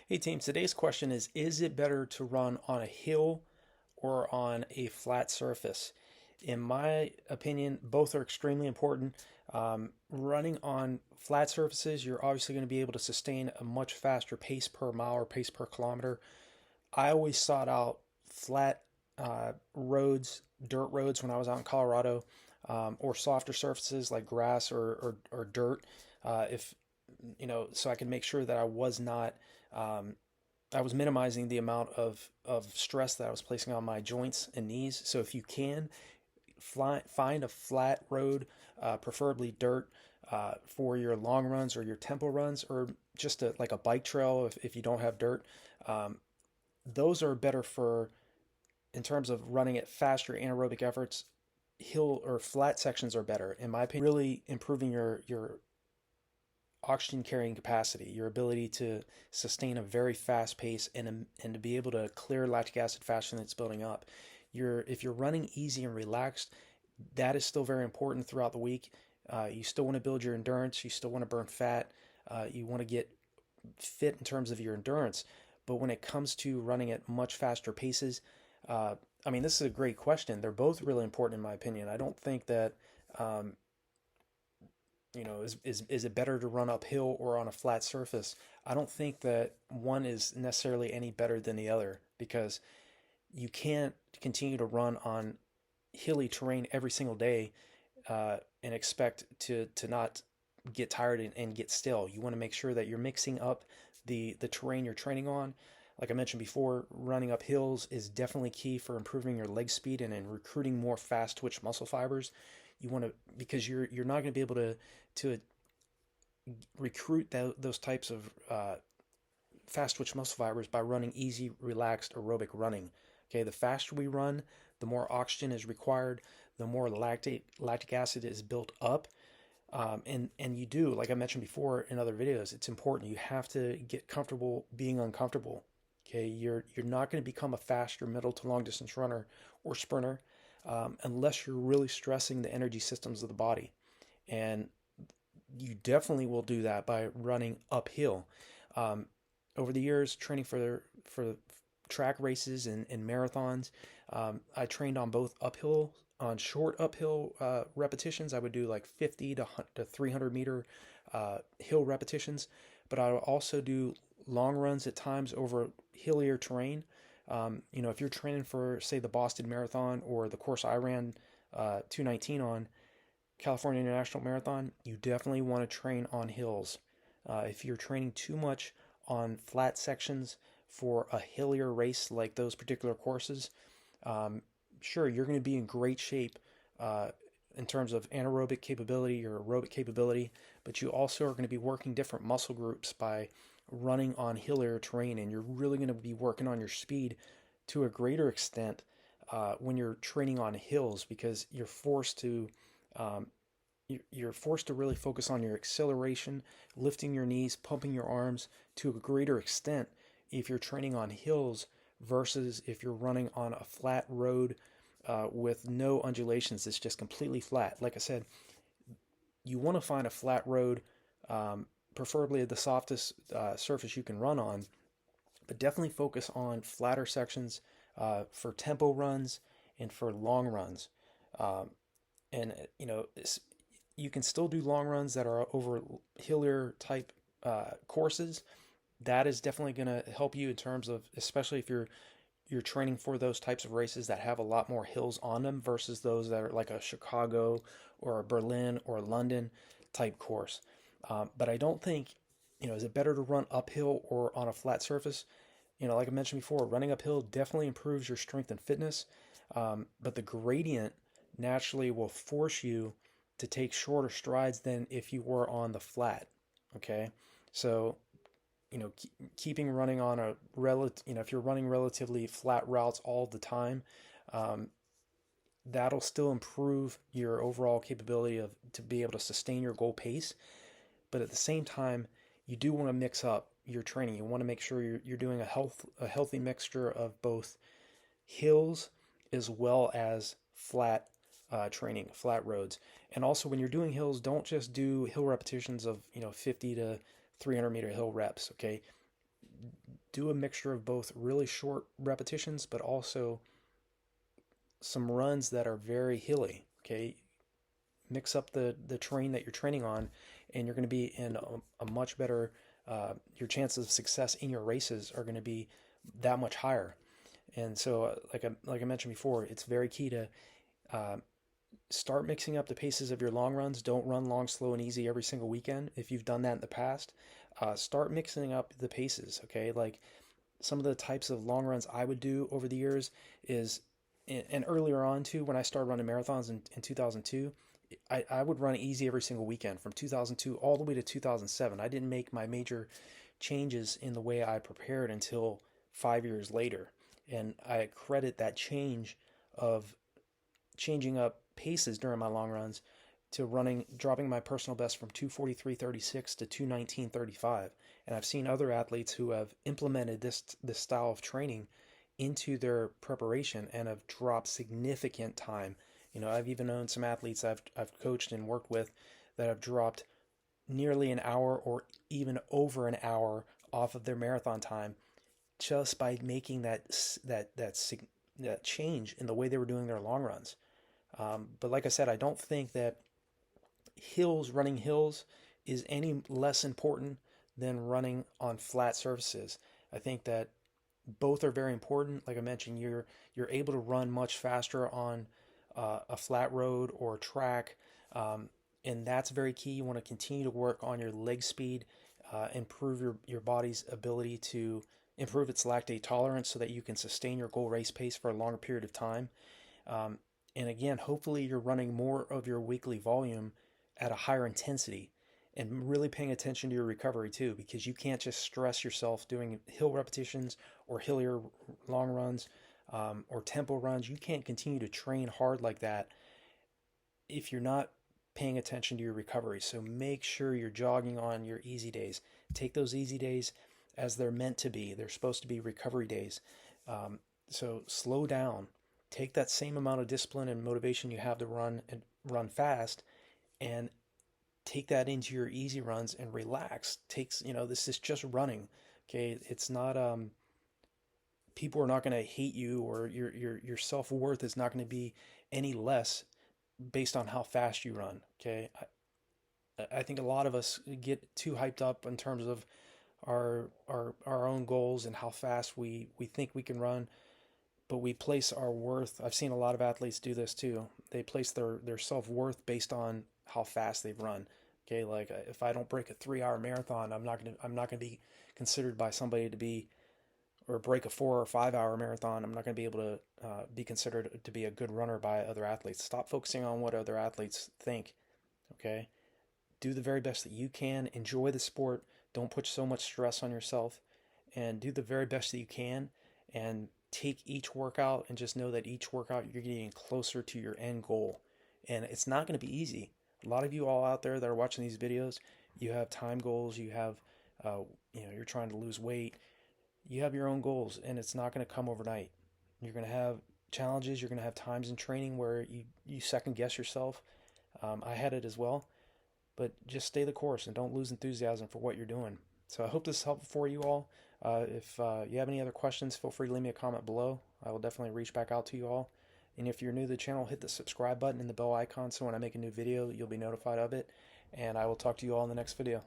Hey team, today's question is it better to run on a hill or on a flat surface? In my opinion, both are extremely important. Running on flat surfaces, you're obviously going to be able to sustain a much faster pace per mile or pace per kilometer. I always sought out flat roads, dirt roads when I was out in Colorado, or softer surfaces like grass or dirt. If so I can make sure that um, I was minimizing the amount of stress that I was placing on my joints and knees. So if you can find a flat road, preferably dirt, for your long runs or your tempo runs, or just like a bike trail if you don't have dirt. Um, those are better for in terms of running at faster anaerobic efforts. Hill or flat sections are better, in my opinion. Really improving your oxygen carrying capacity, your ability to sustain a very fast pace and to be able to clear lactic acid faster than it's building up. If you're running easy and relaxed, that is still very important throughout the week. You still want to build your endurance. You still want to burn fat. You want to get fit in terms of your endurance. But when it comes to running at much faster paces, uh, I mean, this is a great question. They're both really important in my opinion. I don't think that um, is it better to run uphill or on a flat surface? I don't think that one is necessarily any better than the other because you can't continue to run on hilly terrain every single day and expect to not get tired and get stale. You want to make sure that you're mixing up the terrain you're training on. Like I mentioned before, running up hills is definitely key for improving your leg speed and in recruiting more fast twitch muscle fibers. You want to because you're not going to be able to recruit those types of fast twitch muscle fibers by running easy, relaxed aerobic running. Okay, the faster we run, the more oxygen is required, the more lactic acid is built up. And you do, like I mentioned before in other videos, it's important. You have to get comfortable being uncomfortable. Okay, you're not going to become a faster middle to long distance runner or sprinter unless you're really stressing the energy systems of the body. And you definitely will do that by running uphill. Um, Over the years, training for track races and marathons, I trained on both uphill, on short uphill repetitions. I would do like 50 to 300 meter hill repetitions, but I would also do long runs at times over hillier terrain. If you're training for, say, the Boston Marathon or the course I ran 219 on, California International Marathon, you definitely want to train on hills. If you're training too much on flat sections for a hillier race like those particular courses, um, sure, you're going to be in great shape uh, in terms of anaerobic capability or aerobic capability, but you also are going to be working different muscle groups by running on hillier terrain, and you're really going to be working on your speed to a greater extent when you're training on hills because um, you're forced to really focus on your acceleration, lifting your knees, pumping your arms to a greater extent if you're training on hills versus if you're running on a flat road with no undulations. It's just completely flat. Like I said, you want to find a flat road, preferably the softest surface you can run on, but definitely focus on flatter sections for tempo runs and for long runs. Um, and you can still do long runs that are over hillier type courses. That is definitely going to help you in terms of, especially if you're training for those types of races that have a lot more hills on them versus those that are like a Chicago or a Berlin or a London type course. But I don't think, is it better to run uphill or on a flat surface? Like I mentioned before, running uphill definitely improves your strength and fitness, but the gradient naturally will force you to take shorter strides than if you were on the flat. Okay, so keeping running on a if you're running relatively flat routes all the time, um, that'll still improve your overall capability of to be able to sustain your goal pace. But at the same time, you do want to mix up your training. You want to make sure you're doing a healthy mixture of both hills as well as flat training, flat roads. And also, when you're doing hills, don't just do hill repetitions of 50 to 300 meter hill reps. Okay, do a mixture of both really short repetitions, but also some runs that are very hilly. Okay, mix up the terrain that you're training on, and you're going to be in a much better. Your chances of success in your races are going to be that much higher. And so, like I mentioned before, it's very key to uh, start mixing up the paces of your long runs. Don't run long, slow, and easy every single weekend. If you've done that in the past, start mixing up the paces. Okay, like some of the types of long runs I would do over the years is, and earlier on too, when I started running marathons in 2002, I would run easy every single weekend from 2002 all the way to 2007. I didn't make my major changes in the way I prepared until 5 years later. And I credit that change of changing up paces during my long runs to dropping my personal best from 2:43.36 to 2:19.35. And I've seen other athletes who have implemented this style of training into their preparation and have dropped significant time. I've even known some athletes I've coached and worked with that have dropped nearly an hour or even over an hour off of their marathon time just by making that change in the way they were doing their long runs. But like I said, I don't think that running hills, is any less important than running on flat surfaces. I think that both are very important. Like I mentioned, you're able to run much faster on a flat road or track, and that's very key. You want to continue to work on your leg speed, improve your body's ability to improve its lactate tolerance so that you can sustain your goal race pace for a longer period of time. Um, and again, hopefully you're running more of your weekly volume at a higher intensity and really paying attention to your recovery too, because you can't just stress yourself doing hill repetitions or hillier long runs, or tempo runs. You can't continue to train hard like that if you're not paying attention to your recovery. So make sure you're jogging on your easy days. Take those easy days as they're meant to be. They're supposed to be recovery days. So slow down. Take that same amount of discipline and motivation you have to run fast, and take that into your easy runs and relax. This is just running. Okay, it's not people are not going to hate you, or your self-worth is not going to be any less based on how fast you run. Okay, I think a lot of us get too hyped up in terms of our own goals and how fast we think we can run, but we place our worth. I've seen a lot of athletes do this too. They place their self-worth based on how fast they've run. Okay, like if I don't break a 3-hour marathon, I'm not gonna be considered by somebody to be, or break a 4 or 5-hour marathon, I'm not gonna be able to be considered to be a good runner by other athletes. Stop focusing on what other athletes think. Okay, do the very best that you can. Enjoy the sport. Don't put so much stress on yourself, and do the very best that you can. And take each workout, and just know that each workout you're getting closer to your end goal. And it's not going to be easy. A lot of you all out there that are watching these videos, you have time goals, you have, you're trying to lose weight, you have your own goals, and it's not going to come overnight. You're going to have challenges, you're going to have times in training where you second guess yourself. I had it as well, but just stay the course and don't lose enthusiasm for what you're doing. So I hope this is helpful for you all. If you have any other questions, feel free to leave me a comment below. I will definitely reach back out to you all. And if you're new to the channel, hit the subscribe button and the bell icon so when I make a new video, you'll be notified of it. And I will talk to you all in the next video.